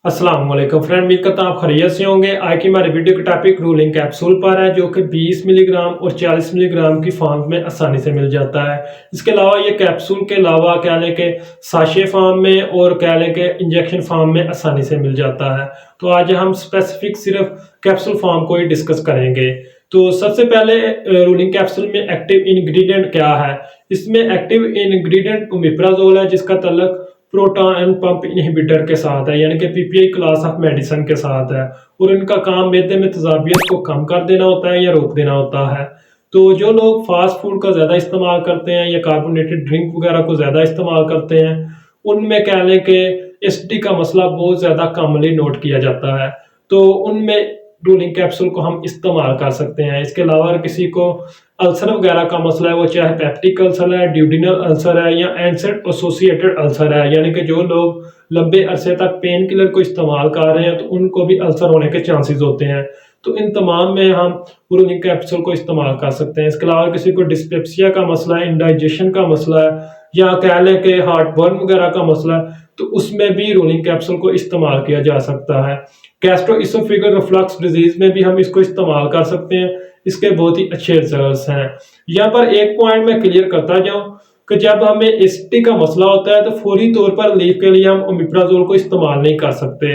अस्सलाम वालेकुम फ्रेंड, उम्मीद करता हूं आप खैरियत से होंगे। आज की हमारे वीडियो का टॉपिक रूलिंग कैप्सूल पर है, जो कि 20 मिलीग्राम और 40 मिलीग्राम की फॉर्म में आसानी से मिल जाता है। इसके अलावा ये कैप्सूल के अलावा कह लें कि साशे फॉर्म में और कह लें कि इंजेक्शन फॉर्म में आसानी से मिल जाता है। तो आज हम स्पेसिफिक सिर्फ कैप्सूल फॉर्म को ही डिस्कस करेंगे। तो सबसे पहले रूलिंग कैप्सूल में एक्टिव इंग्रेडिएंट क्या है। इसमें एक्टिव इंग्रेडिएंट ओमेप्राजोल है, जिसका तल्लुक प्रोटॉन पंप इनहिबिटर के साथ है, यानी कि पीपीआई क्लास ऑफ मेडिसिन के साथ है। और इनका काम मैदे में तेजाबियत को कम कर देना होता है या रोक देना होता है। तो जो लोग फास्ट फूड का ज़्यादा इस्तेमाल करते हैं या कार्बोनेटेड ड्रिंक वगैरह को ज़्यादा इस्तेमाल करते हैं, उनमें कह लें कि एसिडिटी का मसला बहुत ज़्यादा कॉमनली नोट किया जाता है। तो उनमें रूलिंग कैप्सूल को हम इस्तेमाल कर सकते हैं। इसके अलावा अगर किसी को अल्सर वगैरह का मसला है, वो चाहे पेप्टिक अल्सर है, ड्यूडिनल अल्सर है या एनसेड एसोसिएटेड अल्सर है, यानी कि जो लोग लंबे अरसे तक पेन किलर को इस्तेमाल कर रहे हैं तो उनको भी अल्सर होने के चांसेस होते हैं। तो इन तमाम में हम रूलिंग कैप्सूल को इस्तेमाल कर सकते हैं। इसके अलावा किसी को डिस्पेप्सिया का मसला है, इंडाइजेशन का मसला है या कह लें कि हार्ट बर्न वगैरह का मसला है, तो उसमें भी रूलिंग कैप्सूल को इस्तेमाल किया जा सकता है। गैस्ट्रोइसोफेगल रिफ्लक्स डिजीज में भी हम इसको इस्तेमाल कर सकते हैं। इसके बहुत ही अच्छे रिजल्ट्स हैं। यहाँ पर एक पॉइंट मैं क्लियर करता जाऊं कि जब हमें एसिडिटी का मसला होता है तो फौरी तौर पर रिलीफ के लिए हम ओमेप्राजोल को इस्तेमाल नहीं कर सकते,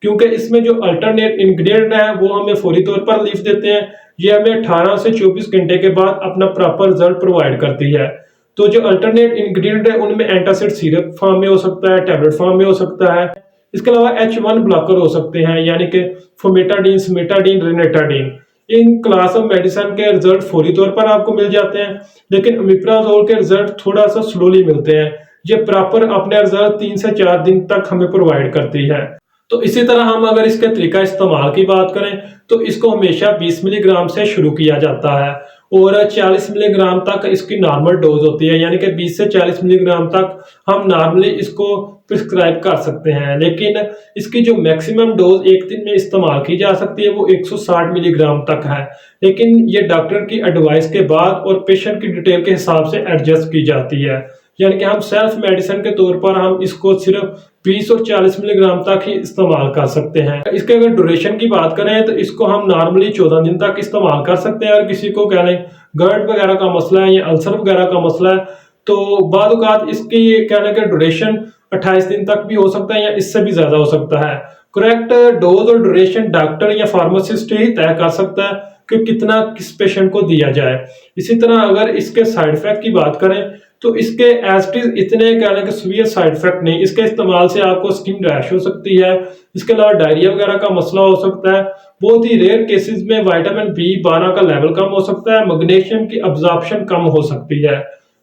क्योंकि इसमें जो अल्टरनेट इंग्रेडिएंट है वो हमें फौरी तौर पर रिलीफ देते हैं। ये हमें 18 से 24 घंटे के बाद अपना प्रॉपर रिजल्ट प्रोवाइड करती है। तो जो अल्टरनेट इंग्रेडिएंट है उनमें एंटासिड सिरप फॉर्म में हो सकता है, टैबलेट फॉर्म में हो सकता है। इसके अलावा H1 ब्लॉकर हो सकते हैं, यानी कि फोमेटाडीन, सिमेटाडीन, रेनेटाडीन। इन क्लास ऑफ मेडिसिन के रिजल्ट फौरी तौर पर आपको मिल जाते हैं, लेकिन ओमेप्राजोल के रिजल्ट थोड़ा सा स्लोली मिलते हैं। ये प्रॉपर अपने रिजल्ट 3 से 4 दिन तक हमें प्रोवाइड करती है। तो इसी तरह हम अगर इसके तरीका इस्तेमाल की बात करें तो इसको हमेशा 20 मिलीग्राम से शुरू किया जाता है और 40 मिलीग्राम तक इसकी नॉर्मल डोज होती है, यानी कि 20 से 40 मिलीग्राम तक हम नॉर्मली इसको प्रिस्क्राइब कर सकते हैं। लेकिन इसकी जो मैक्सिमम डोज एक दिन में इस्तेमाल की जा सकती है वो 160 मिलीग्राम तक है, लेकिन ये डॉक्टर की एडवाइस के बाद और पेशेंट की डिटेल के हिसाब से एडजस्ट की जाती है। यानी कि हम सेल्फ मेडिसिन के तौर पर हम इसको सिर्फ 20 और 40 मिलीग्राम तक ही इस्तेमाल कर सकते हैं। इसके अगर ड्यूरेशन की बात करें तो इसको हम नॉर्मली 14 दिन तक इस्तेमाल कर सकते हैं। और किसी को कह लें गर्ड वगैरह का मसला है या अल्सर वगैरह का मसला है तो बाद औक़ात इसकी कहने का ड्यूरेशन 28 दिन तक भी हो सकता है या इससे भी ज्यादा हो सकता है। करेक्ट डोज और ड्यूरेशन डॉक्टर या फार्मासिस्ट ही तय कर सकता है कि कितना किस पेशेंट को दिया जाए। इसी तरह अगर इसके साइड इफेक्ट की बात करें तो इसके एज इट इज इतने कहने के सीवियर साइड इफेक्ट नहीं। इसके इस्तेमाल से आपको स्किन रैश हो सकती है, इसके अलावा डायरिया वगैरह का मसला हो सकता है। बहुत ही रेयर केसेस में विटामिन B12 का लेवल कम हो सकता है, मैग्नीशियम की अब्जॉर्प्शन कम हो सकती है,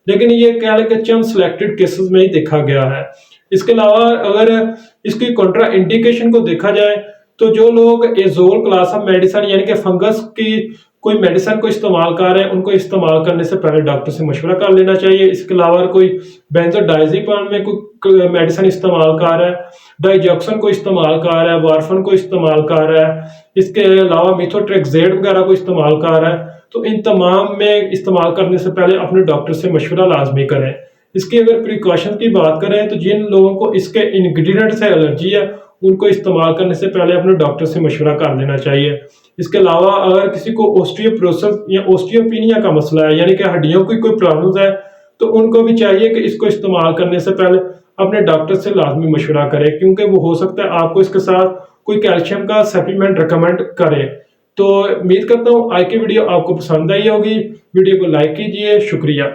लेकिन ये कह लें कि चंद सिलेक्टेड केसेस में ही देखा गया है। इसके अलावा अगर इसकी कॉन्ट्रा इंडिकेशन को देखा जाए तो जो लोग एजोल क्लास ऑफ मेडिसिन यानी कि फंगस की कोई मेडिसिन को इस्तेमाल कर रहे हैं उनको इस्तेमाल करने से पहले डॉक्टर से मशवरा कर लेना चाहिए। इसके अलावा कोई बेंजोडाइज़ेपिन में कोई मेडिसिन इस्तेमाल कर रहा है, डाइजॉक्सन को इस्तेमाल कर रहा है, वारफन को इस्तेमाल कर रहा है, इसके अलावा मिथोट्रेक्सेट वगैरह को इस्तेमाल कर रहा है, तो इन तमाम में इस्तेमाल करने से पहले अपने डॉक्टर से मशवरा लाजमी करें। इसकी अगर प्रिकॉशन की बात करें तो जिन लोगों को इसके इंग्रेडिएंट से एलर्जी है उनको इस्तेमाल करने से पहले अपने डॉक्टर से मशवरा कर लेना चाहिए। इसके अलावा अगर किसी को ओस्टियोपोरोसिस या ओस्टियोपिनिया का मसला है, यानी कि हड्डियों की कोई प्रॉब्लम्स है, तो उनको भी चाहिए कि इसको इस्तेमाल करने से पहले अपने डॉक्टर से लाजमी मशवरा करें, क्योंकि वो हो सकता है आपको इसके साथ कोई कैल्शियम का सप्लीमेंट रिकमेंड करे। तो उम्मीद करता हूँ आज की वीडियो आपको पसंद आई होगी। वीडियो को लाइक कीजिए। शुक्रिया।